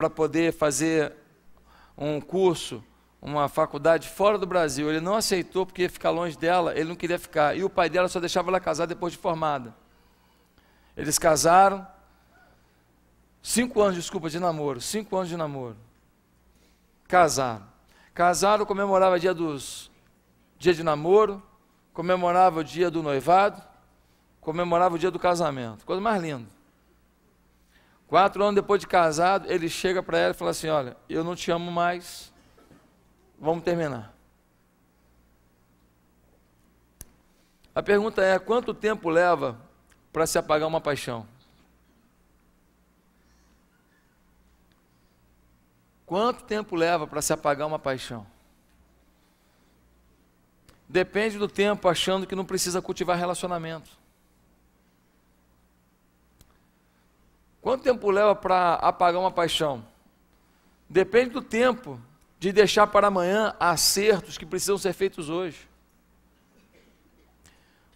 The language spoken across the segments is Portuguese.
para poder fazer um curso, uma faculdade fora do Brasil. Ele não aceitou porque ia ficar longe dela, ele não queria ficar. E o pai dela só deixava ela casar depois de formada. Eles casaram, 5 anos, desculpa, de namoro, 5 anos de namoro. Casaram, comemorava dia de namoro, comemorava o dia do noivado, comemorava o dia do casamento. Coisa mais linda. 4 anos depois de casado, ele chega para ela e fala assim: olha, eu não te amo mais, vamos terminar. A pergunta é: quanto tempo leva para se apagar uma paixão? Quanto tempo leva para se apagar uma paixão? Depende do tempo, achando que não precisa cultivar relacionamento. Quanto tempo leva para apagar uma paixão? Depende do tempo de deixar para amanhã acertos que precisam ser feitos hoje.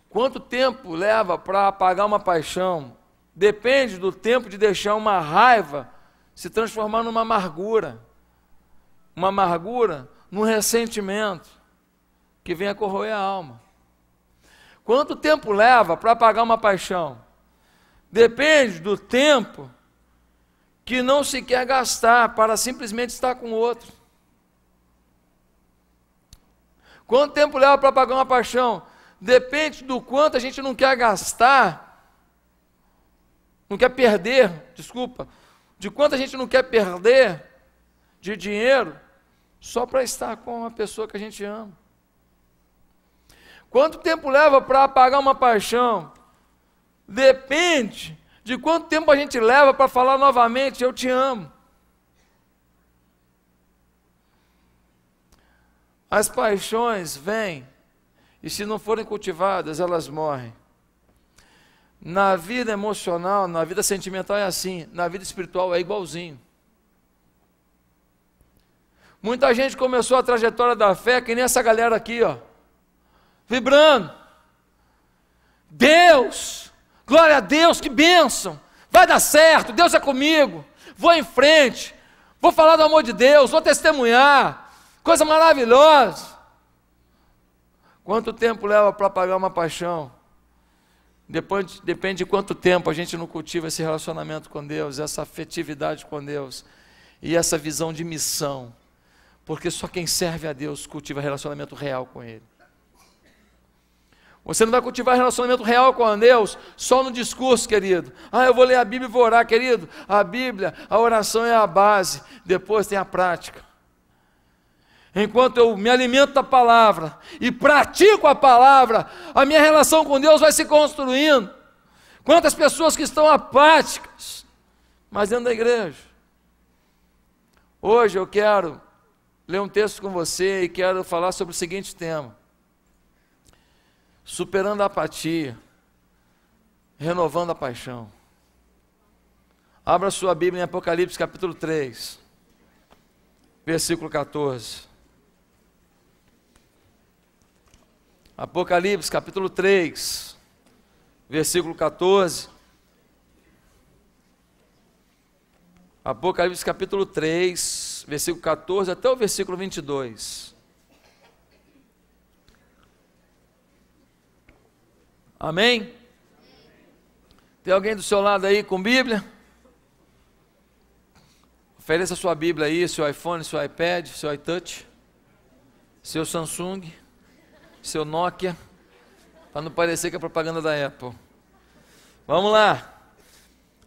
Quanto tempo leva para apagar uma paixão? Depende do tempo de deixar uma raiva se transformar numa amargura. Uma amargura num ressentimento que vem a corroer a alma. Quanto tempo leva para apagar uma paixão? Depende do tempo que não se quer gastar para simplesmente estar com o outro. Quanto tempo leva para apagar uma paixão? Depende do quanto a gente não quer gastar, não quer perder, de quanto a gente não quer perder de dinheiro só para estar com a pessoa que a gente ama. Quanto tempo leva para apagar uma paixão? Depende de quanto tempo a gente leva para falar novamente: eu te amo. As paixões vêm, e se não forem cultivadas, elas morrem. Na vida emocional, na vida sentimental é assim, na vida espiritual é igualzinho. Muita gente começou a trajetória da fé que nem essa galera aqui, ó, vibrando. Deus, glória a Deus, que bênção, vai dar certo, Deus é comigo, vou em frente, vou falar do amor de Deus, vou testemunhar, coisa maravilhosa. Quanto tempo leva para apagar uma paixão? Depende de quanto tempo a gente não cultiva esse relacionamento com Deus, essa afetividade com Deus e essa visão de missão, porque só quem serve a Deus cultiva relacionamento real com Ele. Você não vai cultivar relacionamento real com Deus só no discurso, querido. Eu vou ler a Bíblia e vou orar, querido. A Bíblia, a oração é a base, depois tem a prática. Enquanto eu me alimento da palavra e pratico a palavra, a minha relação com Deus vai se construindo. Quantas pessoas que estão apáticas, mas dentro da igreja. Hoje eu quero ler um texto com você e quero falar sobre o seguinte tema: superando a apatia, renovando a paixão. Abra sua Bíblia em Apocalipse capítulo 3, versículo 14. Apocalipse capítulo 3, versículo 14. Apocalipse capítulo 3, versículo 14 até o versículo 22. Amém? Tem alguém do seu lado aí com Bíblia? Ofereça a sua Bíblia aí, seu iPhone, seu iPad, seu iTouch, seu Samsung, seu Nokia, para não parecer que é propaganda da Apple. Vamos lá.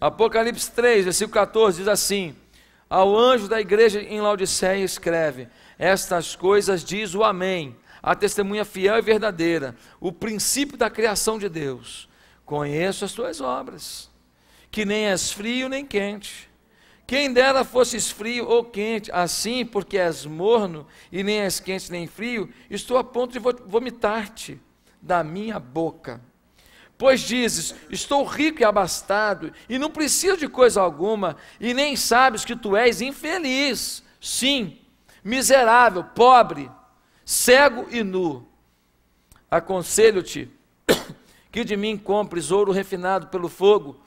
Apocalipse 3, versículo 14, diz assim: ao anjo da igreja em Laodiceia escreve: estas coisas diz o Amém, a testemunha fiel e verdadeira, o princípio da criação de Deus. Conheço as tuas obras, que nem és frio nem quente. Quem dera fosses frio ou quente, assim, porque és morno e nem és quente nem frio, estou a ponto de vomitar-te da minha boca. Pois dizes: estou rico e abastado, e não preciso de coisa alguma, e nem sabes que tu és infeliz, sim, miserável, pobre, cego e nu. Aconselho-te que de mim compres ouro refinado pelo fogo,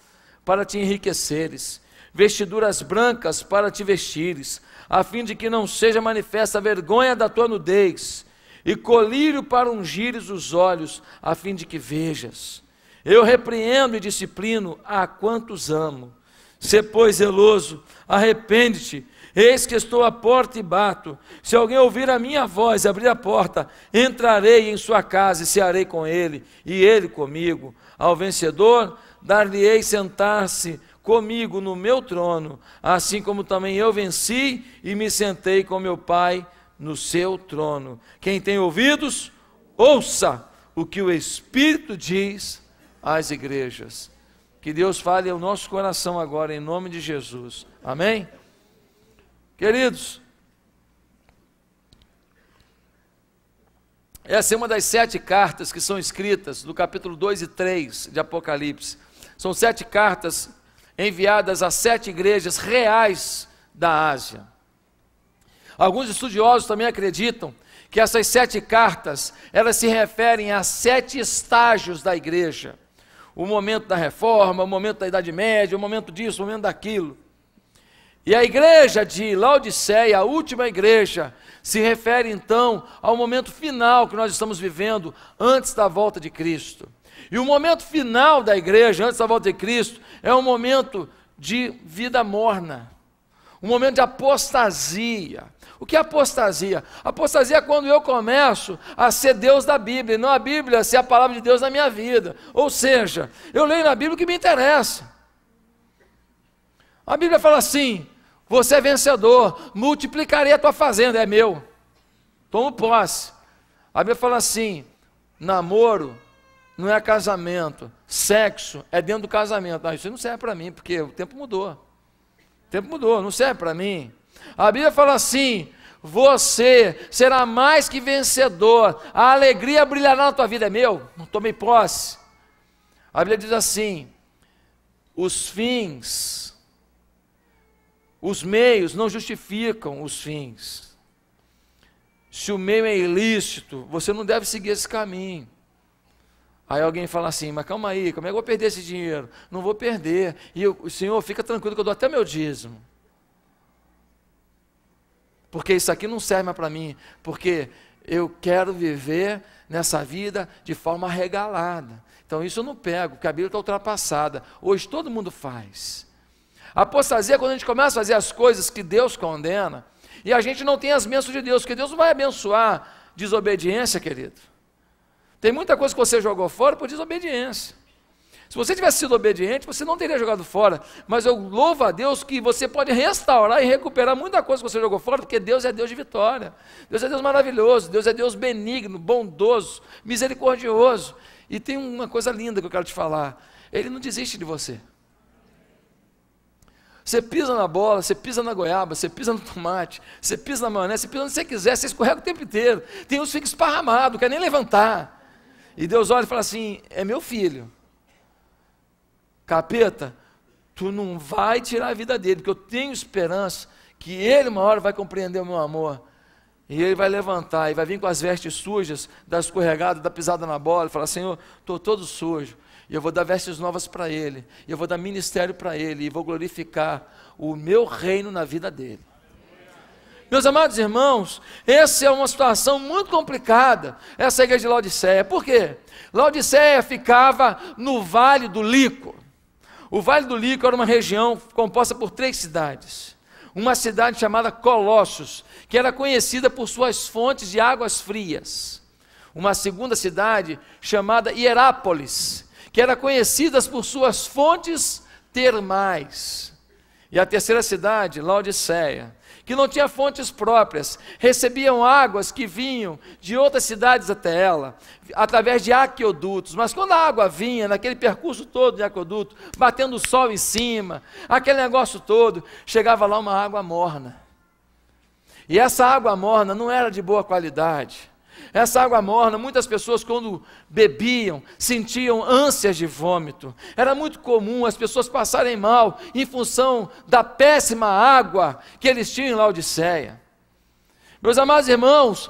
para te enriqueceres, vestiduras brancas para te vestires, a fim de que não seja manifesta a vergonha da tua nudez, e colírio para ungires os olhos, a fim de que vejas. Eu repreendo e disciplino a quantos amo. Sê, pois, zeloso, arrepende-te, eis que estou à porta e bato. Se alguém ouvir a minha voz e abrir a porta, entrarei em sua casa e cearei com ele, e ele comigo. Ao vencedor, dar-lhe-ei sentar-se comigo no meu trono, assim como também eu venci e me sentei com meu Pai no seu trono. Quem tem ouvidos, ouça o que o Espírito diz às igrejas. Que Deus fale ao nosso coração agora, em nome de Jesus. Amém? Queridos, essa é uma das 7 cartas que são escritas no capítulo 2 e 3 de Apocalipse. São 7 cartas enviadas a 7 igrejas reais da Ásia. Alguns estudiosos também acreditam que essas 7 cartas, elas se referem a 7 estágios da igreja. O momento da reforma, o momento da Idade Média, o momento disso, o momento daquilo. E a igreja de Laodiceia, a última igreja, se refere então ao momento final que nós estamos vivendo antes da volta de Cristo. E o momento final da igreja, antes da volta de Cristo, é um momento de vida morna, um momento de apostasia. O que é apostasia? Apostasia é quando eu começo a ser Deus da Bíblia, e não a Bíblia ser a palavra de Deus na minha vida. Ou seja, eu leio na Bíblia o que me interessa. A Bíblia fala assim: você é vencedor, multiplicarei a tua fazenda, é meu, tomo posse. A Bíblia fala assim: namoro não é casamento, sexo é dentro do casamento. Isso não serve para mim, porque o tempo mudou. O tempo mudou, não serve para mim. A Bíblia fala assim: você será mais que vencedor, a alegria brilhará na tua vida. É meu, não tomei posse. A Bíblia diz assim: os fins, os meios não justificam os fins. Se o meio é ilícito, você não deve seguir esse caminho. Aí alguém fala assim: mas calma aí, como é que eu vou perder esse dinheiro? Não vou perder. E o Senhor, fica tranquilo que eu dou até meu dízimo. Porque isso aqui não serve mais para mim, porque eu quero viver nessa vida de forma regalada. Então isso eu não pego, porque a Bíblia está ultrapassada. Hoje todo mundo faz. A apostasia é quando a gente começa a fazer as coisas que Deus condena, e a gente não tem as bênçãos de Deus, porque Deus não vai abençoar desobediência, querido. Tem muita coisa que você jogou fora por desobediência. Se você tivesse sido obediente, você não teria jogado fora. Mas eu louvo a Deus que você pode restaurar e recuperar muita coisa que você jogou fora, porque Deus é Deus de vitória. Deus é Deus maravilhoso, Deus é Deus benigno, bondoso, misericordioso. E tem uma coisa linda que eu quero te falar: Ele não desiste de você. Você pisa na bola, você pisa na goiaba, você pisa no tomate, você pisa na maionese, você pisa onde você quiser, você escorrega o tempo inteiro. Tem uns que ficam esparramados, não quer nem levantar. E Deus olha e fala assim: é meu filho. Capeta, tu não vai tirar a vida dele, porque eu tenho esperança que ele uma hora vai compreender o meu amor. E ele vai levantar e vai vir com as vestes sujas, da escorregada, da pisada na bola, e falar: Senhor, estou todo sujo. E eu vou dar vestes novas para ele, e eu vou dar ministério para ele, e vou glorificar o meu reino na vida dele. Meus amados irmãos, essa é uma situação muito complicada, essa igreja de Laodiceia. Por quê? Laodiceia ficava no Vale do Lico. O Vale do Lico era uma região composta por 3 cidades. Uma cidade chamada Colossos, que era conhecida por suas fontes de águas frias. Uma segunda cidade chamada Hierápolis, que era conhecida por suas fontes termais. E a terceira cidade, Laodiceia, que não tinha fontes próprias, recebiam águas que vinham de outras cidades até ela, através de aquedutos. Mas quando a água vinha, naquele percurso todo de aqueduto, batendo o sol em cima, aquele negócio todo, chegava lá uma água morna. E essa água morna não era de boa qualidade. Essa água morna, muitas pessoas quando bebiam, sentiam ânsias de vômito. Era muito comum as pessoas passarem mal em função da péssima água que eles tinham em Laodiceia. Meus amados irmãos,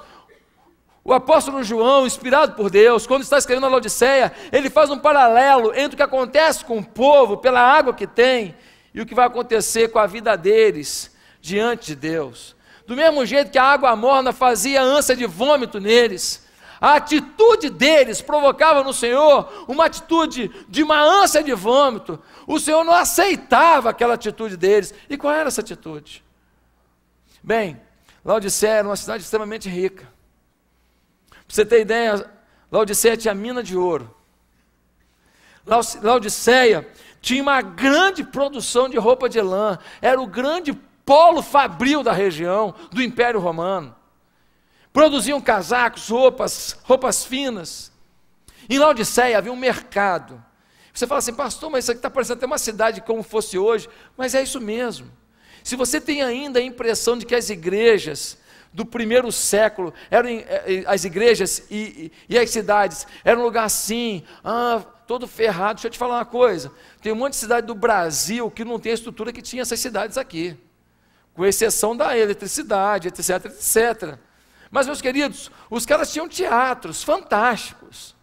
o apóstolo João, inspirado por Deus, quando está escrevendo a Laodiceia, ele faz um paralelo entre o que acontece com o povo, pela água que tem, e o que vai acontecer com a vida deles diante de Deus. Do mesmo jeito que a água morna fazia ânsia de vômito neles, a atitude deles provocava no Senhor uma atitude de uma ânsia de vômito. O Senhor não aceitava aquela atitude deles. E qual era essa atitude? Bem, Laodiceia era uma cidade extremamente rica. Para você ter ideia, Laodiceia tinha mina de ouro. Laodiceia tinha uma grande produção de roupa de lã, era o grande polo fabril da região, do Império Romano. Produziam casacos, roupas finas. Em Laodiceia havia um mercado. Você fala assim, pastor, mas isso aqui está parecendo até uma cidade como fosse hoje. Mas é isso mesmo. Se você tem ainda a impressão de que as igrejas do primeiro século, as igrejas e as cidades, eram um lugar assim, todo ferrado. Deixa eu te falar uma coisa, tem um monte de cidade do Brasil que não tem a estrutura que tinha essas cidades aqui, com exceção da eletricidade, etc, etc. Mas, meus queridos, os caras tinham teatros fantásticos.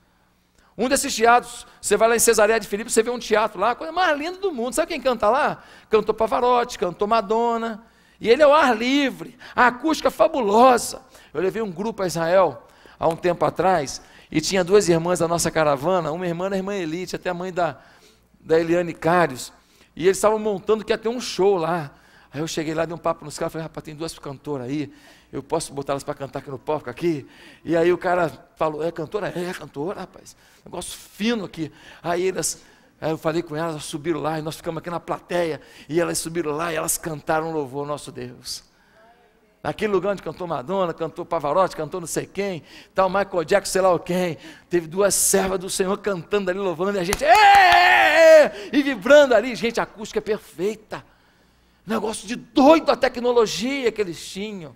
Um desses teatros, você vai lá em Cesareia de Filipe, você vê um teatro lá, a coisa mais linda do mundo. Sabe quem canta lá? Cantou Pavarotti, cantou Madonna. E ele é ao ar livre, a acústica fabulosa. Eu levei um grupo a Israel, há um tempo atrás, e tinha duas irmãs da nossa caravana, uma irmã da irmã Elite, até a mãe da Eliane Cários, e eles estavam montando que ia ter um show lá. Aí eu cheguei lá, dei um papo nos caras, falei, rapaz, tem duas cantoras aí, eu posso botar elas para cantar aqui no palco aqui? E aí o cara falou, é cantora? É cantora, rapaz, negócio fino aqui. Aí eu falei com elas subiram lá, e nós ficamos aqui na plateia, e elas subiram lá, e elas cantaram louvor ao nosso Deus. Naquele lugar onde cantou Madonna, cantou Pavarotti, cantou não sei quem, tal, Michael Jackson, sei lá quem, teve duas servas do Senhor cantando ali, louvando, e a gente, e vibrando ali, gente, a acústica é perfeita, negócio de doido a tecnologia que eles tinham.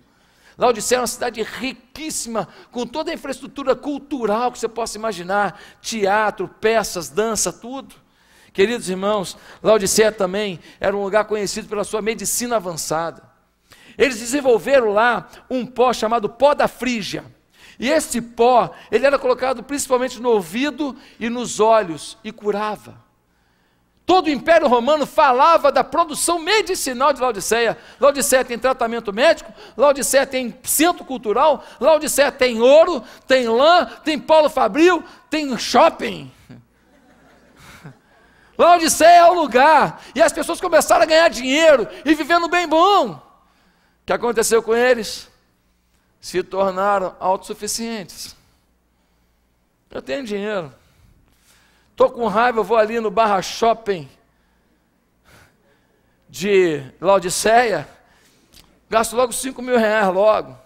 Laodiceia é uma cidade riquíssima, com toda a infraestrutura cultural que você possa imaginar, teatro, peças, dança, tudo. Queridos irmãos, Laodiceia também era um lugar conhecido pela sua medicina avançada. Eles desenvolveram lá um pó chamado pó da Frígia. E esse pó, ele era colocado principalmente no ouvido e nos olhos e curava. Todo o Império Romano falava da produção medicinal de Laodiceia. Laodiceia tem tratamento médico, Laodiceia tem centro cultural, Laodiceia tem ouro, tem lã, tem polo fabril, tem shopping. Laodiceia é o lugar, e as pessoas começaram a ganhar dinheiro e vivendo bem bom. O que aconteceu com eles? Se tornaram autossuficientes. Eu tenho dinheiro, estou com raiva, eu vou ali no Barra Shopping de Laodiceia, gasto logo 5 mil reais logo,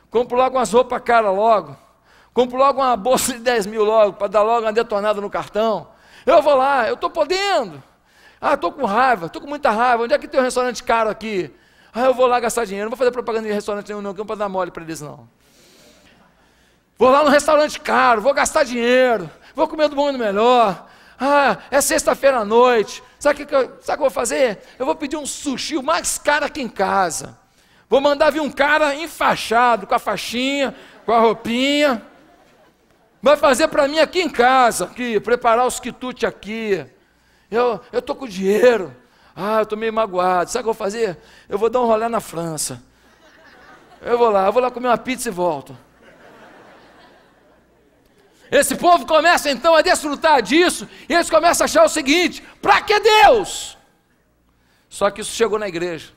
compro logo umas roupas caras logo, compro logo uma bolsa de 10 mil logo, para dar logo uma detonada no cartão. Eu vou lá, eu estou podendo, estou com raiva, estou com muita raiva, onde é que tem um restaurante caro aqui? Eu vou lá gastar dinheiro, não vou fazer propaganda de restaurante nenhum, não para dar mole para eles não. Vou lá no restaurante caro, vou gastar dinheiro, vou comer do bom e do melhor. É sexta-feira à noite, sabe o que eu vou fazer? Eu vou pedir um sushi o mais caro aqui em casa. Vou mandar vir um cara enfaixado, com a faixinha, com a roupinha. Vai fazer para mim aqui em casa, aqui, preparar os quitutes aqui. Eu estou com dinheiro. Eu estou meio magoado. Sabe o que eu vou fazer? Eu vou dar um rolê na França. Eu vou lá comer uma pizza e volto. Esse povo começa então a desfrutar disso, e eles começam a achar o seguinte: para que Deus? Só que isso chegou na igreja.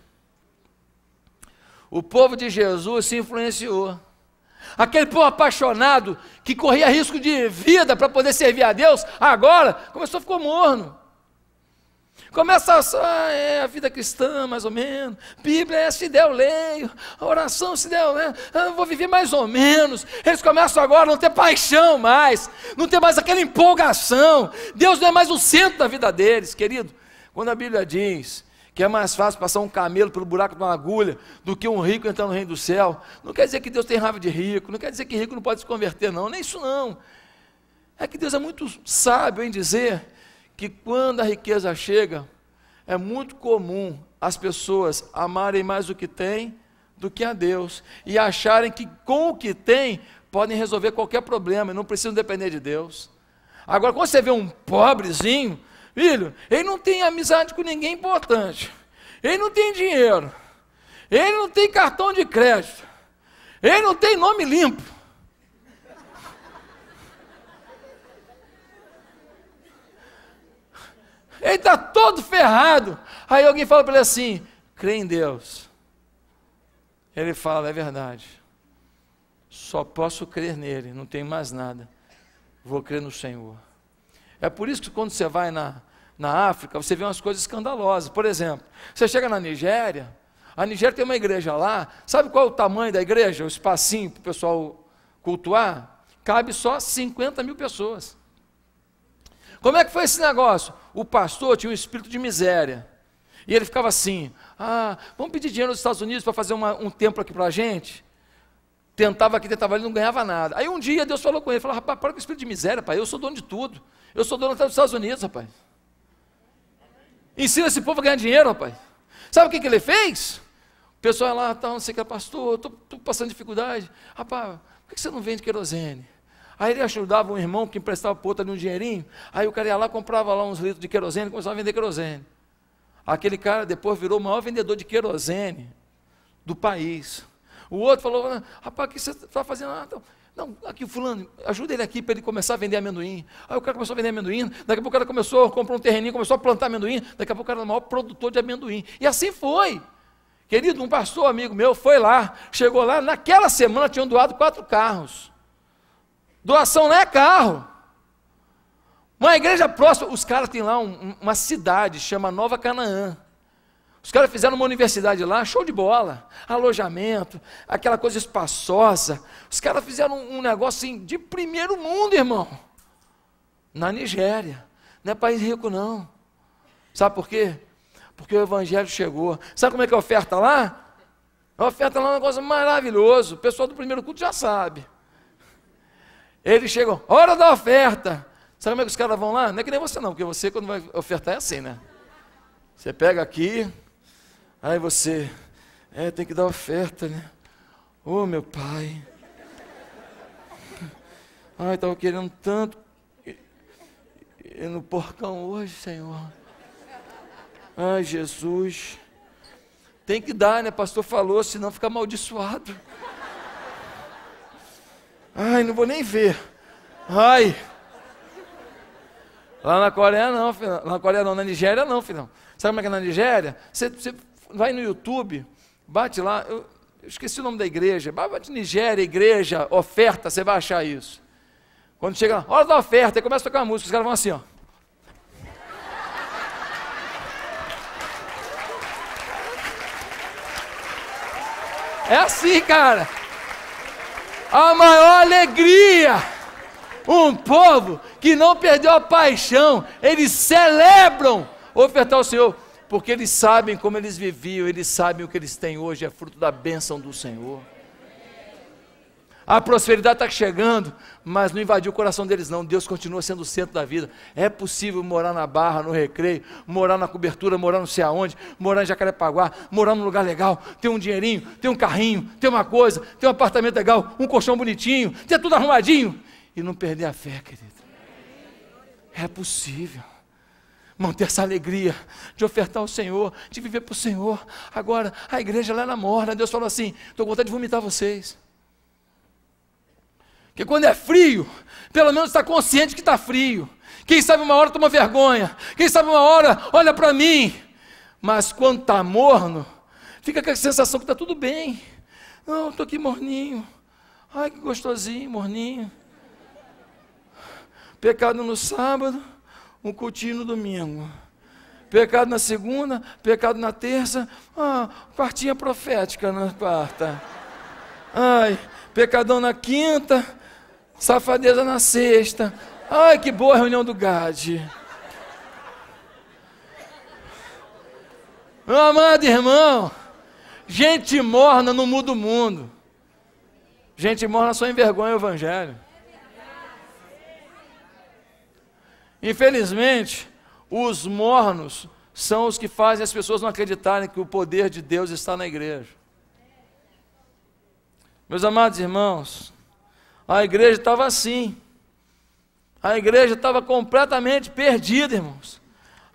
O povo de Jesus se influenciou. Aquele povo apaixonado, que corria risco de vida para poder servir a Deus, agora começou a ficar morno. Começa a vida cristã, mais ou menos. Bíblia, se der eu leio. A oração, se der eu leio. Eu vou viver mais ou menos. Eles começam agora a não ter paixão mais. Não ter mais aquela empolgação. Deus não é mais o centro da vida deles, querido. Quando a Bíblia diz que é mais fácil passar um camelo pelo buraco de uma agulha do que um rico entrar no reino do céu, não quer dizer que Deus tem raiva de rico. Não quer dizer que rico não pode se converter, não. Nem isso não. É que Deus é muito sábio em dizer que quando a riqueza chega, é muito comum as pessoas amarem mais o que têm do que a Deus, e acharem que com o que têm, podem resolver qualquer problema, e não precisam depender de Deus. Agora, quando você vê um pobrezinho, Filho, ele não tem amizade com ninguém importante. Ele não tem dinheiro. Ele não tem cartão de crédito. Ele não tem nome limpo. Ele está todo ferrado. Aí alguém fala para ele assim: crê em Deus. Ele fala: é verdade. Só posso crer nele, não tem mais nada. Vou crer no Senhor. É por isso que quando você vai na África, você vê umas coisas escandalosas. Por exemplo, você chega na Nigéria, a Nigéria tem uma igreja lá, sabe qual é o tamanho da igreja? O espacinho para o pessoal cultuar? Cabe só 50 mil pessoas. Como é que foi esse negócio? O pastor tinha um espírito de miséria. E ele ficava assim: vamos pedir dinheiro nos Estados Unidos para fazer um templo aqui para a gente? Tentava aqui, tentava ali, não ganhava nada. Aí um dia Deus falou com ele, falou: rapaz, para com o espírito de miséria, pai, eu sou dono de tudo. Eu sou dono até dos Estados Unidos, rapaz. Ensina esse povo a ganhar dinheiro, rapaz. Sabe o que ele fez? O pessoal lá, não sei o que, pastor, estou passando dificuldade. Rapaz, por que você não vende querosene? Aí ele ajudava um irmão que emprestava para o outro ali um dinheirinho, aí o cara ia lá, comprava lá uns litros de querosene e começava a vender querosene. Aquele cara depois virou o maior vendedor de querosene do país. O outro falou: rapaz, o que você está fazendo? Não, aqui o fulano, ajuda ele aqui para ele começar a vender amendoim. Aí o cara começou a vender amendoim, daqui a pouco o cara comprou um terreninho, começou a plantar amendoim, daqui a pouco o cara era o maior produtor de amendoim. E assim foi. Querido, um pastor amigo meu foi lá, chegou lá, naquela semana tinham doado 4 carros. Doação não é carro. Uma igreja próxima, os caras têm lá uma cidade, chama Nova Canaã. Os caras fizeram uma universidade lá, show de bola, alojamento, aquela coisa espaçosa. Os caras fizeram um negócio assim, de primeiro mundo, irmão. Na Nigéria. Não é país rico, não. Sabe por quê? Porque o evangelho chegou. Sabe como é que é a oferta lá? A oferta lá é um negócio maravilhoso. O pessoal do primeiro culto já sabe. Eles chegam, hora da oferta. Sabe como é que os caras vão lá? Não é que nem você não, porque você quando vai ofertar é assim, né? Você pega aqui, aí você, tem que dar oferta, né? Ô meu pai, estava querendo tanto ir no porcão hoje, Senhor. Ai, Jesus, tem que dar, né? Pastor falou, senão fica amaldiçoado. Ai, não vou nem ver. Ai. Lá na Coreia não, filhão. Na Coreia não, na Nigéria não, filhão. Sabe como é que é na Nigéria? Você vai no YouTube, bate lá, eu esqueci o nome da igreja, bate Nigéria, igreja, oferta, você vai achar isso. Quando chega lá, hora da oferta, aí começa a tocar uma música, os caras vão assim, ó. É assim, cara. A maior alegria. Um povo que não perdeu a paixão, eles celebram ofertar ao Senhor, porque eles sabem como eles viviam, eles sabem o que eles têm hoje, é fruto da bênção do Senhor. A prosperidade está chegando, mas não invadiu o coração deles não, Deus continua sendo o centro da vida. É possível morar na Barra, no Recreio, morar na Cobertura, morar não sei aonde, morar em Jacarepaguá, morar num lugar legal, ter um dinheirinho, ter um carrinho, ter uma coisa, ter um apartamento legal, um colchão bonitinho, ter tudo arrumadinho, e não perder a fé, querido. É possível manter essa alegria de ofertar ao Senhor, de viver para o Senhor. Agora, a igreja lá na morna, Deus falou assim: estou com vontade de vomitar vocês. Porque quando é frio, pelo menos está consciente que está frio. Quem sabe uma hora toma vergonha, quem sabe uma hora olha para mim. Mas quando está morno, fica com a sensação que está tudo bem. Não, estou aqui morninho. Ai, que gostosinho, morninho. Pecado no sábado, um cultinho no domingo. Pecado na segunda, pecado na terça, quartinha profética na quarta. Ai, pecadão na quinta, safadeza na sexta. Ai, que boa a reunião do GAD. Meu amado irmão, gente morna não muda o mundo. Gente morna só envergonha o evangelho. Infelizmente, os mornos são os que fazem as pessoas não acreditarem que o poder de Deus está na igreja. Meus amados irmãos, a igreja estava assim. A igreja estava completamente perdida, irmãos.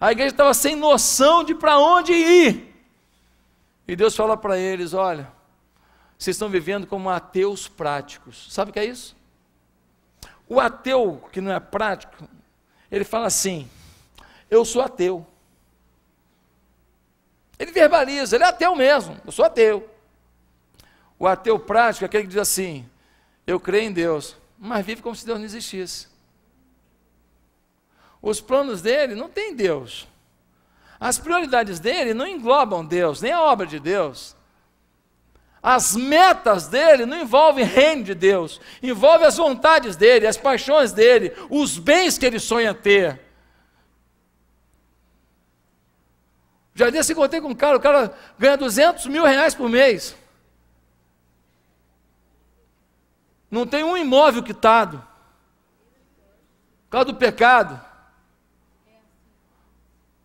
A igreja estava sem noção de para onde ir. E Deus fala para eles: olha, vocês estão vivendo como ateus práticos. Sabe o que é isso? O ateu que não é prático, ele fala assim: eu sou ateu. Ele verbaliza, ele é ateu mesmo, eu sou ateu. O ateu prático é aquele que diz assim: eu creio em Deus, mas vive como se Deus não existisse. Os planos dele não tem Deus. As prioridades dele não englobam Deus, nem a obra de Deus. As metas dele não envolvem o reino de Deus, envolvem as vontades dele, as paixões dele, os bens que ele sonha ter. Já desse encontrei com um cara, o cara ganha 200 mil reais por mês. Não tem um imóvel quitado. Por causa do pecado.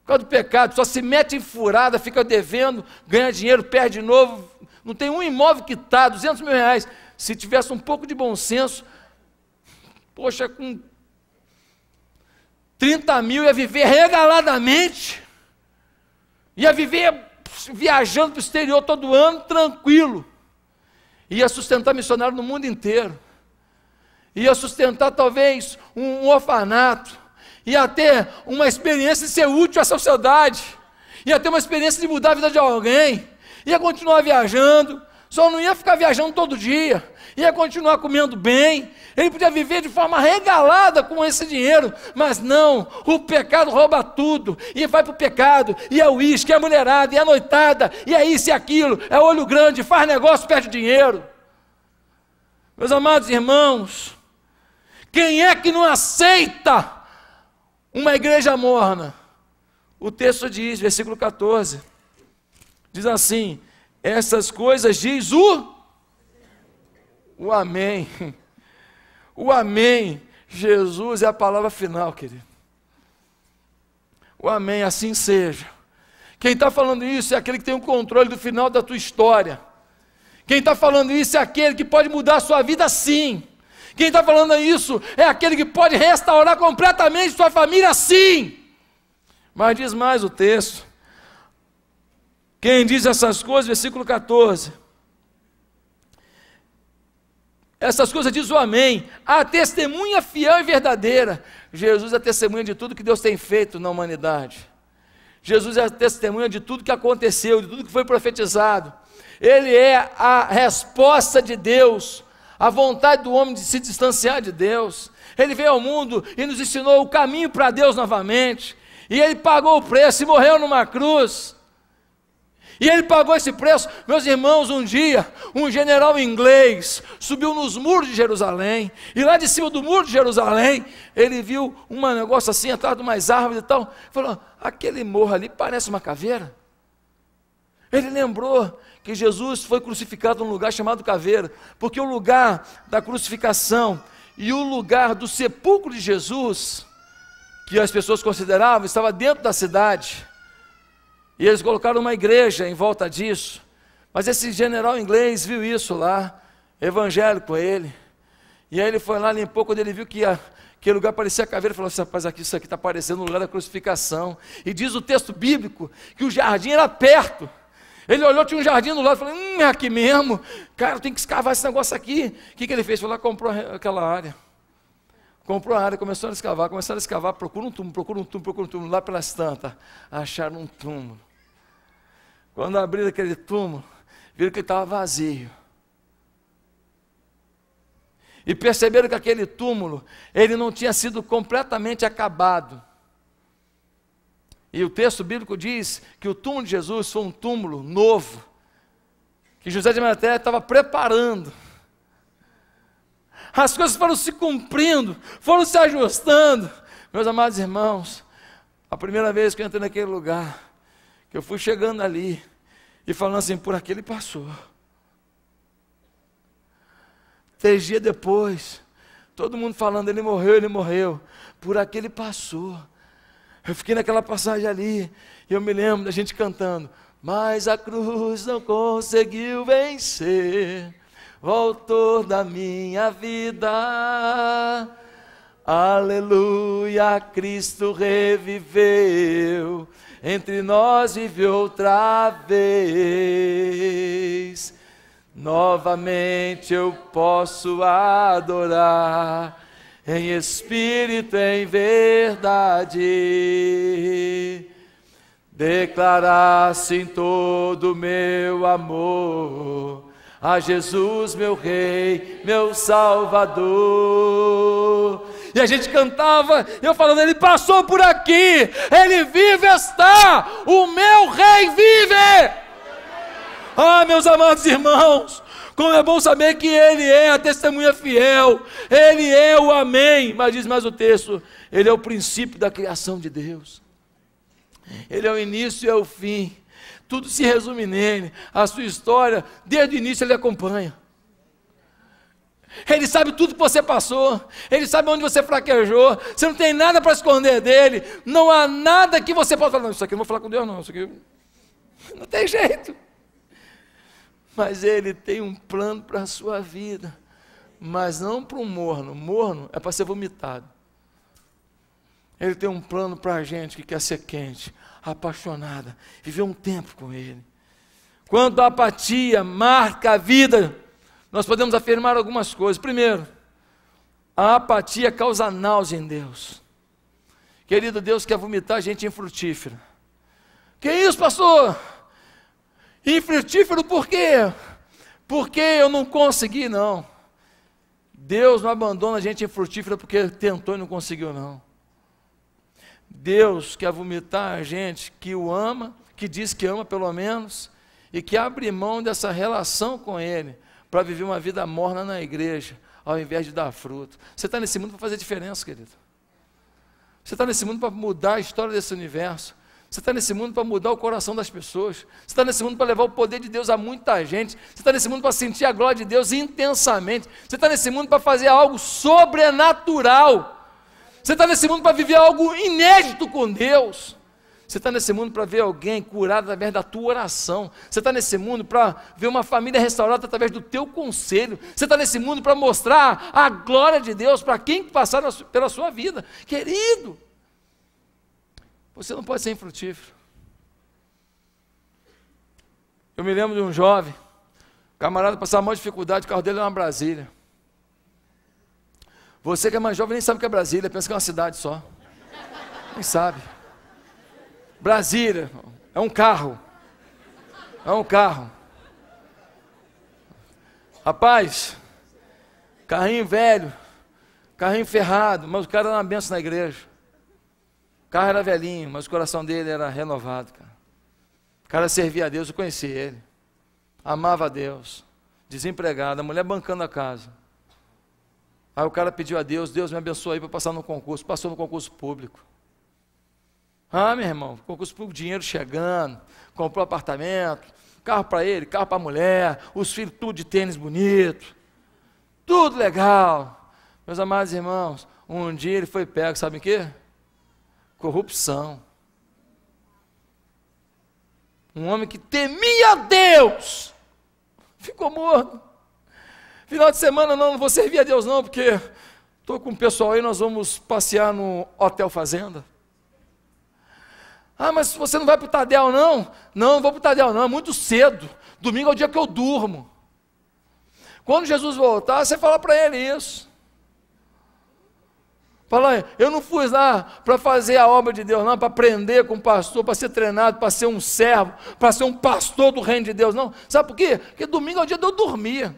Por causa do pecado, só se mete em furada, fica devendo, ganha dinheiro, perde de novo. Não tem um imóvel quitado, 200 mil reais. Se tivesse um pouco de bom senso, poxa, com 30 mil ia viver regaladamente. Ia viver viajando para o exterior todo ano, tranquilo. Ia sustentar missionário no mundo inteiro. Ia sustentar talvez um orfanato. Ia ter uma experiência de ser útil à sociedade. Ia ter uma experiência de mudar a vida de alguém. Ia continuar viajando. Só não ia ficar viajando todo dia. Ia continuar comendo bem. Ele podia viver de forma regalada com esse dinheiro. Mas não, o pecado rouba tudo. E vai para o pecado. E é o uísque, é a mulherada, e é a noitada. E é isso e aquilo. É olho grande, faz negócio, perde dinheiro. Meus amados irmãos, quem é que não aceita uma igreja morna? O texto diz, versículo 14, diz assim: essas coisas diz o amém. O amém. Jesus é a palavra final, querido. O amém, assim seja. Quem está falando isso é aquele que tem o controle do final da tua história. Quem está falando isso é aquele que pode mudar a sua vida, sim. Quem está falando isso é aquele que pode restaurar completamente sua família, sim. Mas diz mais o texto. Quem diz essas coisas, versículo 14. Essas coisas diz o amém. A testemunha fiel e verdadeira. Jesus é a testemunha de tudo que Deus tem feito na humanidade. Jesus é a testemunha de tudo que aconteceu, de tudo que foi profetizado. Ele é a resposta de Deus, a vontade do homem de se distanciar de Deus. Ele veio ao mundo e nos ensinou o caminho para Deus novamente. E ele pagou o preço e morreu numa cruz. E ele pagou esse preço. Meus irmãos, um dia, um general inglês subiu nos muros de Jerusalém, e lá de cima do muro de Jerusalém, ele viu um negócio assim, atrás de umas árvores e tal, falou: aquele morro ali parece uma caveira. Ele lembrou que Jesus foi crucificado num lugar chamado caveira, porque o lugar da crucificação e o lugar do sepulcro de Jesus, que as pessoas consideravam, estava dentro da cidade. E eles colocaram uma igreja em volta disso. Mas esse general inglês viu isso lá, evangélico ele. E aí ele foi lá, limpou, quando ele viu que aquele lugar parecia caveira, ele falou assim: rapaz, isso aqui está parecendo o lugar da crucificação. E diz o texto bíblico que o jardim era perto. Ele olhou, tinha um jardim do lado, falou: é aqui mesmo, cara, tem que escavar esse negócio aqui. O que ele fez? Foi lá, comprou aquela área. Comprou a área, começou a escavar, procura um túmulo, lá pelas tantas, acharam um túmulo. Quando abriram aquele túmulo, viram que ele estava vazio. E perceberam que aquele túmulo, ele não tinha sido completamente acabado. E o texto bíblico diz que o túmulo de Jesus foi um túmulo novo, que José de Arimateia estava preparando. As coisas foram se cumprindo, foram se ajustando. Meus amados irmãos, a primeira vez que eu entrei naquele lugar, que eu fui chegando ali, e falando assim: por aqui ele passou. 3 dias depois, todo mundo falando: ele morreu, por aqui ele passou. Eu fiquei naquela passagem ali, e eu me lembro da gente cantando: mas a cruz não conseguiu vencer o autor da minha vida. Aleluia, Cristo reviveu, entre nós vive outra vez. Novamente eu posso adorar, em espírito, em verdade, declarar sim todo o meu amor a Jesus, meu Rei, meu Salvador. E a gente cantava, eu falando, ele passou por aqui, ele vive está, o meu Rei vive. Ah, meus amados irmãos, como é bom saber que ele é a testemunha fiel, ele é o amém. Mas diz mais o texto, ele é o princípio da criação de Deus, ele é o início e é o fim, tudo se resume nele. A sua história, desde o início ele acompanha, ele sabe tudo que você passou, ele sabe onde você fraquejou, você não tem nada para esconder dele, não há nada que você possa falar, não, isso aqui eu não vou falar com Deus não, isso aqui não tem jeito. Mas ele tem um plano para a sua vida, mas não para um morno. Morno é para ser vomitado. Ele tem um plano para a gente que quer ser quente, apaixonada, viver um tempo com ele. Quando a apatia marca a vida, nós podemos afirmar algumas coisas. Primeiro, a apatia causa náusea em Deus. Querido, Deus quer vomitar a gente infrutífera. Que isso, pastor? Infrutífero por quê? Porque eu não consegui, não. Deus não abandona a gente infrutífera porque tentou e não conseguiu, não. Deus quer vomitar a gente que o ama, que diz que ama pelo menos, e que abre mão dessa relação com Ele, para viver uma vida morna na igreja, ao invés de dar fruto. Você está nesse mundo para fazer diferença, querido. Você está nesse mundo para mudar a história desse universo. Você está nesse mundo para mudar o coração das pessoas. Você está nesse mundo para levar o poder de Deus a muita gente. Você está nesse mundo para sentir a glória de Deus intensamente. Você está nesse mundo para fazer algo sobrenatural. Você está nesse mundo para viver algo inédito com Deus. Você está nesse mundo para ver alguém curado através da tua oração. Você está nesse mundo para ver uma família restaurada através do teu conselho. Você está nesse mundo para mostrar a glória de Deus para quem passar pela sua vida. Querido, você não pode ser infrutífero. Eu me lembro de um jovem, camarada passava maior dificuldade, o carro dele era uma Brasília. Você que é mais jovem nem sabe o que é Brasília, pensa que é uma cidade só. Nem sabe. Brasília é um carro. É um carro. Rapaz, carrinho velho, carrinho ferrado, mas o cara era uma benção na igreja. O carro era velhinho, mas o coração dele era renovado, cara. O cara servia a Deus, eu conheci ele. Amava a Deus. Desempregado, a mulher bancando a casa. Aí o cara pediu a Deus, Deus me abençoe aí para passar no concurso. Passou no concurso público. Ah, meu irmão, concurso público, dinheiro chegando, comprou apartamento, carro para ele, carro para a mulher, os filhos tudo de tênis bonito, tudo legal. Meus amados irmãos, um dia ele foi pego, sabe o quê? Corrupção. Um homem que temia a Deus, ficou morto. Final de semana não vou servir a Deus não, porque estou com o pessoal aí, nós vamos passear no Hotel Fazenda. Ah, mas você não vai para o Tadel não? Não vou para o Tadel não, é muito cedo. Domingo é o dia que eu durmo. Quando Jesus voltar, você fala para ele isso. Fala, eu não fui lá para fazer a obra de Deus não, para aprender com o pastor, para ser treinado, para ser um servo, para ser um pastor do reino de Deus não. Sabe por quê? Porque domingo é o dia de eu dormir.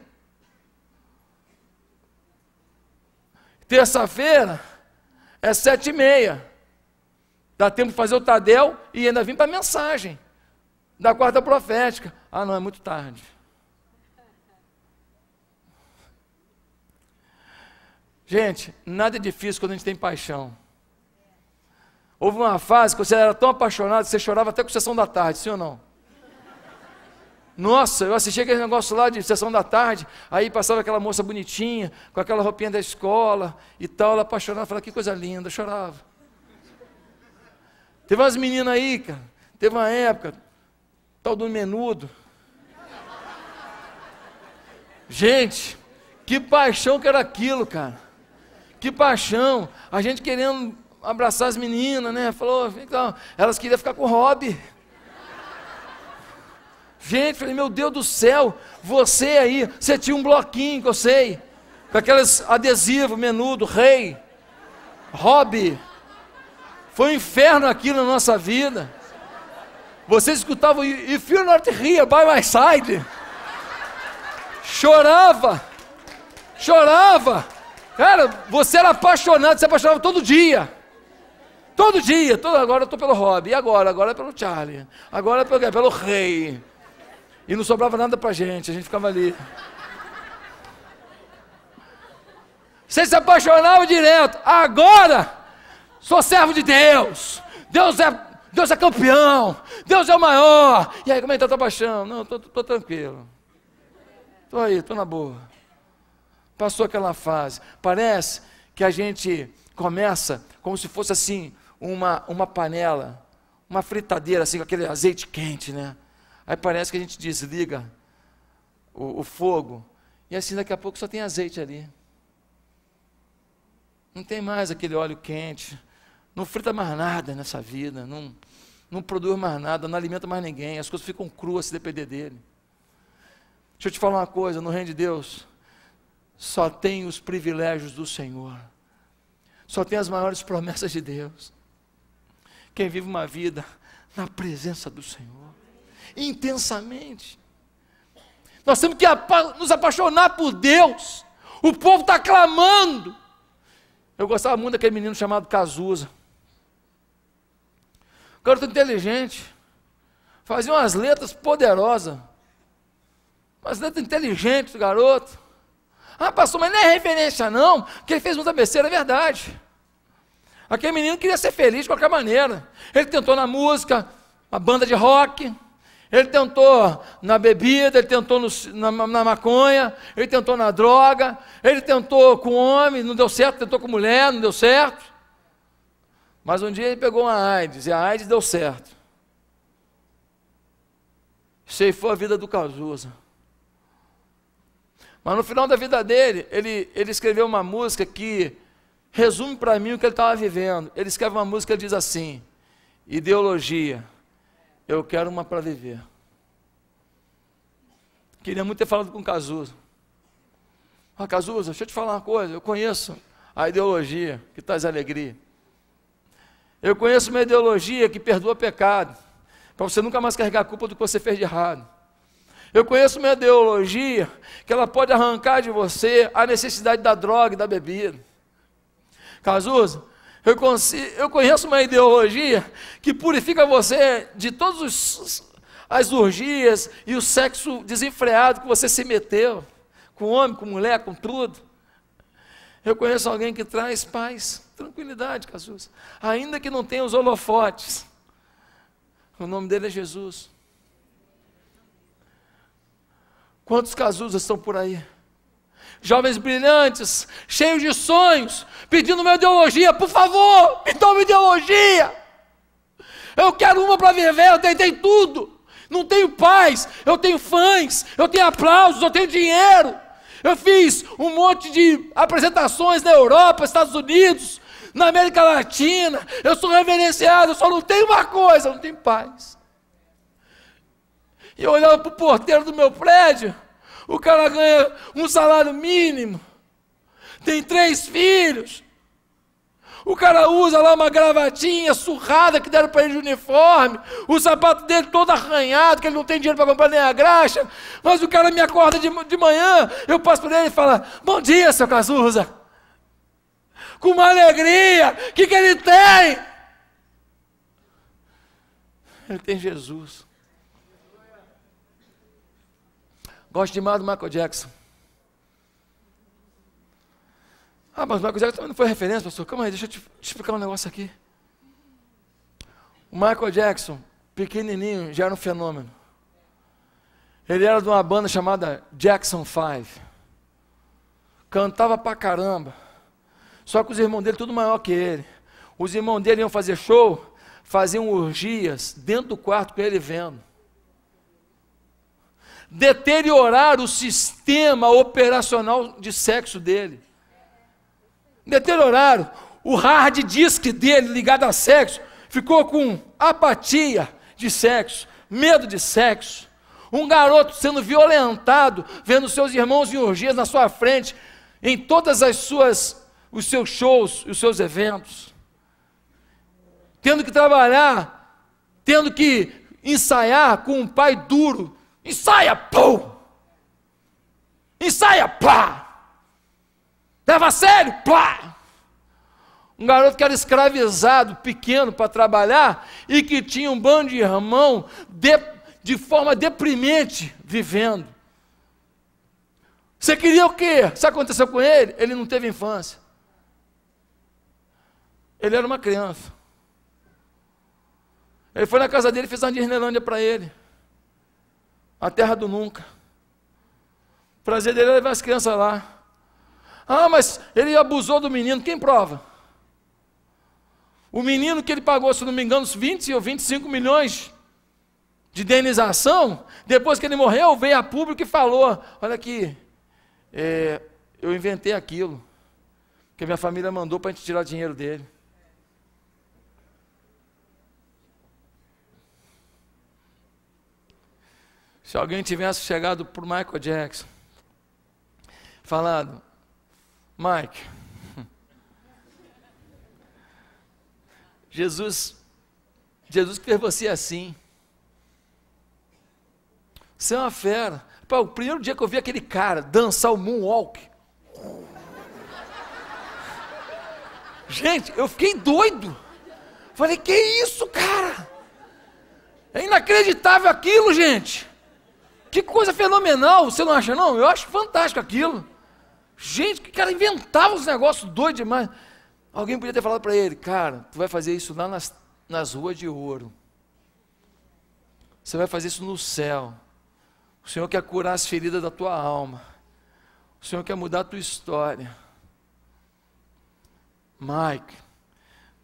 Terça-feira é 7h30. Dá tempo de fazer o Tadel e ainda vir para a mensagem da quarta profética. Ah, não, é muito tarde. Gente, nada é difícil quando a gente tem paixão. Houve uma fase que você era tão apaixonado que você chorava até com sessão da tarde, sim ou não? Nossa, eu assisti aquele negócio lá de sessão da tarde, aí passava aquela moça bonitinha, com aquela roupinha da escola e tal, ela apaixonada, falava, que coisa linda, eu chorava. Teve umas meninas aí, cara, teve uma época, tal do Menudo. Gente, que paixão que era aquilo, cara. Que paixão. A gente querendo abraçar as meninas, né? Falou, então, elas queriam ficar com o Rob. Gente, falei, meu Deus do céu, você aí, você tinha um bloquinho que eu sei, com aqueles adesivos, menudo, rei, Rob. Foi um inferno aquilo na nossa vida. Você escutava, If you're not here by my side. Chorava. Cara, você era apaixonado, você apaixonava todo dia. Agora eu estou pelo Rob. E agora? Agora é pelo Charlie. Agora é pelo rei. E não sobrava nada pra gente, a gente ficava ali. Você se apaixonava direto. Agora, sou servo de Deus. Deus é campeão. Deus é o maior. E aí, como é que está a tua paixão? Não, estou tranquilo. Estou aí, estou na boa. Passou aquela fase. Parece que a gente começa como se fosse assim, uma panela, uma fritadeira assim, com aquele azeite quente, né? Aí parece que a gente desliga o fogo, e assim daqui a pouco só tem azeite ali. Não tem mais aquele óleo quente, não frita mais nada nessa vida, não produz mais nada, não alimenta mais ninguém, as coisas ficam cruas se depender dele. Deixa eu te falar uma coisa, no reino de Deus, só tem os privilégios do Senhor, só tem as maiores promessas de Deus. Quem vive uma vida na presença do Senhor, intensamente. Nós temos que nos apaixonar por Deus. O povo está clamando. Eu gostava muito daquele menino chamado Cazuza. O garoto inteligente, fazia umas letras poderosas, umas letras inteligentes do garoto. Ah, pastor, mas não é referência não, porque ele fez muita besteira, é verdade. Aquele menino queria ser feliz de qualquer maneira. Ele tentou na música, uma banda de rock, ele tentou na bebida, ele tentou na maconha, ele tentou na droga, ele tentou com homem, não deu certo, tentou com mulher, não deu certo. Mas um dia ele pegou uma AIDS, e a AIDS deu certo. Ceifou a vida do Cazuza. Mas no final da vida dele, ele escreveu uma música que resume para mim o que ele estava vivendo. Ele escreve uma música que diz assim: ideologia, eu quero uma para viver. Queria muito ter falado com o Cazuza. Ah, Cazuza, deixa eu te falar uma coisa, eu conheço a ideologia que traz alegria. Eu conheço uma ideologia que perdoa pecado, para você nunca mais carregar a culpa do que você fez de errado. Eu conheço uma ideologia que ela pode arrancar de você a necessidade da droga e da bebida. Cazuza, eu conheço uma ideologia que purifica você de todas as orgias e o sexo desenfreado que você se meteu, com homem, com mulher, com tudo. Eu conheço alguém que traz paz, tranquilidade, Cazuza, ainda que não tenha os holofotes. O nome dele é Jesus. Quantos Cazuzas estão por aí? Jovens brilhantes, cheios de sonhos, pedindo uma ideologia, por favor, me dá uma ideologia. Eu quero uma para viver, eu tentei tudo, não tenho paz, eu tenho fãs, eu tenho aplausos, eu tenho dinheiro. Eu fiz um monte de apresentações na Europa, Estados Unidos, na América Latina, eu sou reverenciado, eu só não tenho uma coisa, eu não tenho paz. E eu olhava para o porteiro do meu prédio, o cara ganha um salário mínimo, tem 3 filhos, o cara usa lá uma gravatinha surrada que deram para ele de uniforme, o sapato dele todo arranhado, que ele não tem dinheiro para comprar nem a graxa, mas o cara me acorda de manhã, eu passo por ele e falo: bom dia, seu Cazuza, com uma alegria, o que ele tem? Ele tem Jesus. Gosto demais do Michael Jackson. Ah, mas o Michael Jackson também não foi referência, pastor. Calma aí, deixa eu te explicar um negócio aqui. O Michael Jackson, pequenininho, já era um fenômeno. Ele era de uma banda chamada Jackson 5. Cantava pra caramba. Só que os irmãos dele, tudo maior que ele. Os irmãos dele iam fazer show, faziam orgias dentro do quarto com ele vendo. Deteriorar o sistema operacional de sexo dele. deterioraram. O hard disk dele ligado a sexo ficou com apatia de sexo, medo de sexo. Um garoto sendo violentado, vendo seus irmãos em orgias na sua frente, em todas os seus shows e os seus eventos. Tendo que trabalhar, tendo que ensaiar com um pai duro. Ensaia, pum! Ensaia, pá! Leva a sério, pá! Um garoto que era escravizado, pequeno, para trabalhar, e que tinha um bando de irmão de forma deprimente vivendo. Você queria o quê? Sabe o que aconteceu com ele? Ele não teve infância. Ele era uma criança. Ele foi na casa dele e fez uma Disneylândia para ele. A terra do nunca. O prazer dele é levar as crianças lá. Ah, mas ele abusou do menino. Quem prova? O menino que ele pagou, se não me engano, uns 20 ou 25 milhões de indenização, depois que ele morreu, veio a público e falou, olha aqui, eu inventei aquilo, que minha família mandou para a gente tirar o dinheiro dele. Se alguém tivesse chegado para o Michael Jackson, falado, Mike, Jesus que fez você assim, você é uma fera. Pô, o primeiro dia que eu vi aquele cara dançar o moonwalk, gente, eu fiquei doido. Falei, que isso, cara? É inacreditável aquilo, gente. Que coisa fenomenal, você não acha não? Eu acho fantástico aquilo. Gente, que cara inventava uns negócios doidos demais. Alguém podia ter falado para ele, cara, tu vai fazer isso lá nas ruas de ouro. Você vai fazer isso no céu. O Senhor quer curar as feridas da tua alma. O Senhor quer mudar a tua história. Mike,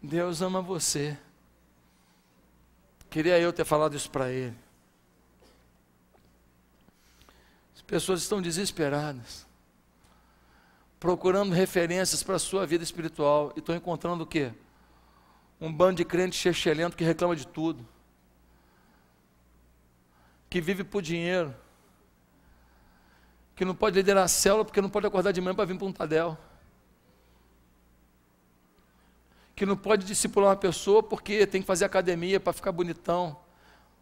Deus ama você. Queria eu ter falado isso para ele. As pessoas estão desesperadas, procurando referências para a sua vida espiritual, e estão encontrando o quê? Um bando de crente chechelento que reclama de tudo, que vive por dinheiro, que não pode liderar a célula porque não pode acordar de manhã para vir para um Tadel, que não pode discipular uma pessoa porque tem que fazer academia para ficar bonitão,